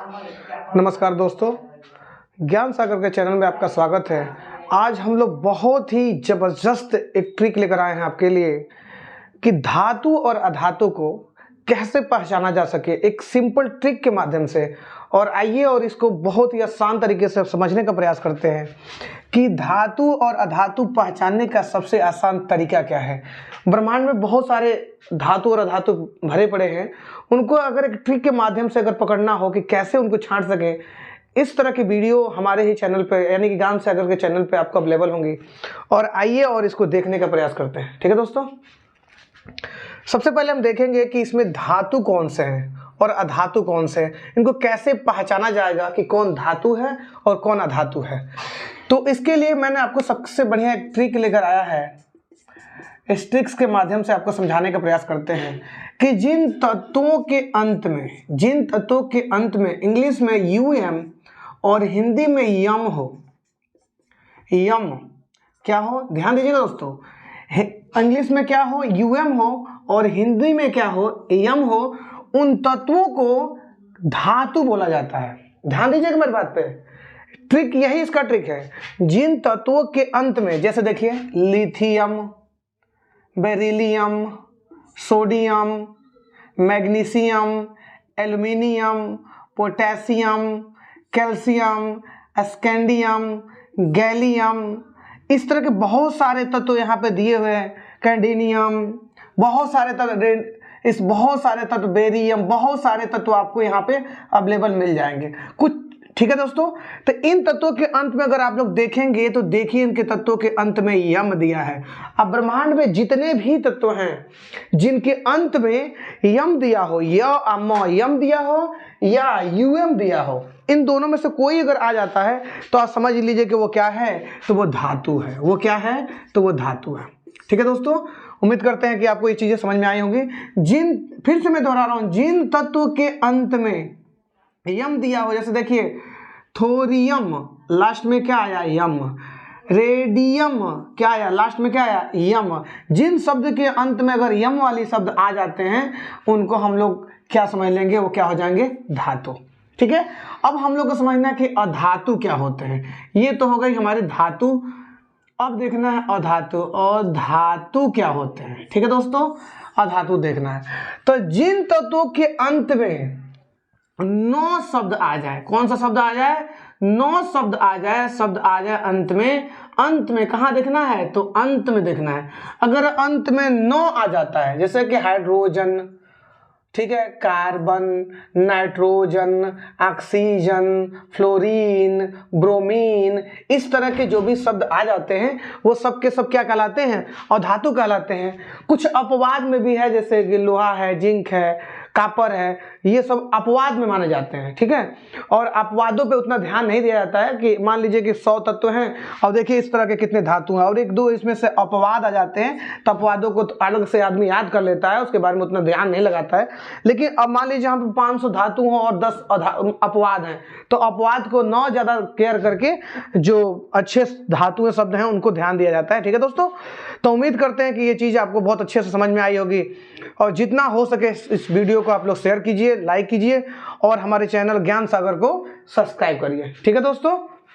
नमस्कार दोस्तों, ज्ञान सागर के चैनल में आपका स्वागत है। आज हम लोग बहुत ही ज़बरदस्त एक ट्रिक लेकर आए हैं आपके लिए कि धातु और अधातु को कैसे पहचाना जा सके एक सिंपल ट्रिक के माध्यम से। और आइए और इसको बहुत ही आसान तरीके से समझने का प्रयास करते हैं कि धातु और अधातु पहचानने का सबसे आसान तरीका क्या है। ब्रह्मांड में बहुत सारे धातु और अधातु भरे पड़े हैं, उनको अगर एक ट्रिक के माध्यम से अगर पकड़ना हो कि कैसे उनको छांट सके, इस तरह की वीडियो हमारे ही चैनल पे यानी कि ज्ञान सागर के चैनल पे आपको अवेलेबल होंगी। और आइए और इसको देखने का प्रयास करते हैं। ठीक है दोस्तों, सबसे पहले हम देखेंगे कि इसमें धातु कौन से हैं और अधातु कौन से हैं, इनको कैसे पहचाना जाएगा कि कौन धातु है और कौन अधातु है। तो इसके लिए मैंने आपको सबसे बढ़िया एक ट्रिक लेकर आया है। इस ट्रिक्स के माध्यम से आपको समझाने का प्रयास करते हैं कि जिन तत्वों के अंत में इंग्लिश में यूएम और हिंदी में यम हो, यम क्या हो, ध्यान दीजिएगा दोस्तों, इंग्लिश में क्या हो, यूएम हो, और हिंदी में क्या हो, यम हो, उन तत्वों को धातु बोला जाता है। ध्यान दीजिएगा मेरी बात पे, ट्रिक यही इसका ट्रिक है। जिन तत्वों के अंत में, जैसे देखिए lithium, beryllium, sodium, magnesium, aluminium, potassium, calcium, scandium, gallium, इस तरह के बहुत सारे तत्व यहाँ पे दिए हुए हैं। कैडमियम, बहुत सारे तत्व, बेरियम, बहुत सारे तत्व आपको यहाँ पे अवेलेबल मिल जाएंगे कुछ। ठीक है दोस्तों, तो इन तत्वों के अंत में अगर आप लोग देखेंगे तो देखिए इनके तत्वों के अंत में यम दिया है। अब ब्रह्मांड में जितने भी तत्व हैं जिनके अंत में यम दिया हो, यम दिया हो या यूएम दिया हो, इन दोनों में से कोई अगर आ जाता है तो आप समझ लीजिए कि वो क्या है, तो वो धातु है। वो क्या है, तो वो धातु है। ठीक है दोस्तों, उम्मीद करते हैं कि आपको ये चीजें समझ में आई होंगी। फिर से मैं दोहरा रहा हूं, जिन तत्व के अंत में यम दिया हो, जैसे देखिए थोरियम, लास्ट में क्या आया, यम। रेडियम क्या आया, लास्ट में क्या आया, यम। जिन शब्द के अंत में अगर यम वाली शब्द आ जाते हैं उनको हम लोग क्या समझ लेंगे, वो क्या हो जाएंगे, धातु। ठीक है, अब हम लोग को समझना है कि अधातु क्या होते हैं। ये तो हो गई हमारी धातु। अब देखना है अधातु, और धातु क्या होते हैं। ठीक है दोस्तों, अधातु देखना है। तो जिन तत्वों के अंत में 9 शब्द आ जाए, कौन सा शब्द आ जाए, 9 शब्द आ जाए अंत में कहाँ देखना है, तो अंत में देखना है। अगर अंत में 9 आ जाता है, जैसे कि हाइड्रोजन, ठीक है, carbon, nitrogen, oxygen, fluorine, bromine, इस तरह के जो भी शब्द आ जाते हैं वो सब के सब क्या कहलाते हैं, अधातु कहलाते हैं। कुछ अपवाद में भी है, जैसे कि लोहा है, जिंक है, कापर है, ये सब अपवाद में माने जाते हैं। ठीक है, और अपवादों पे उतना ध्यान नहीं दिया जाता है कि मान लीजिए कि 100 तत्व हैं और देखिए इस तरह के कितने धातु हैं और एक दो इसमें से अपवाद आ जाते हैं, तो अपवादों को तो अलग से आदमी याद कर लेता है, उसके बारे में उतना ध्यान नहीं लगाता है। लेकिन अब मान लीजिए यहाँ पे 500 धातु हो और 10 अपवाद हैं, तो अपवाद को 9 ज्यादा केयर करके जो अच्छे धातु हैं शब्द हैं उनको ध्यान दिया जाता है। ठीक है दोस्तों, तो उम्मीद करते हैं कि ये चीज आपको बहुत अच्छे से समझ में आई होगी, और जितना हो सके इस वीडियो को आप लोग शेयर कीजिए, लाइक कीजिए और हमारे चैनल ज्ञान सागर को सब्सक्राइब करिए। ठीक है दोस्तों।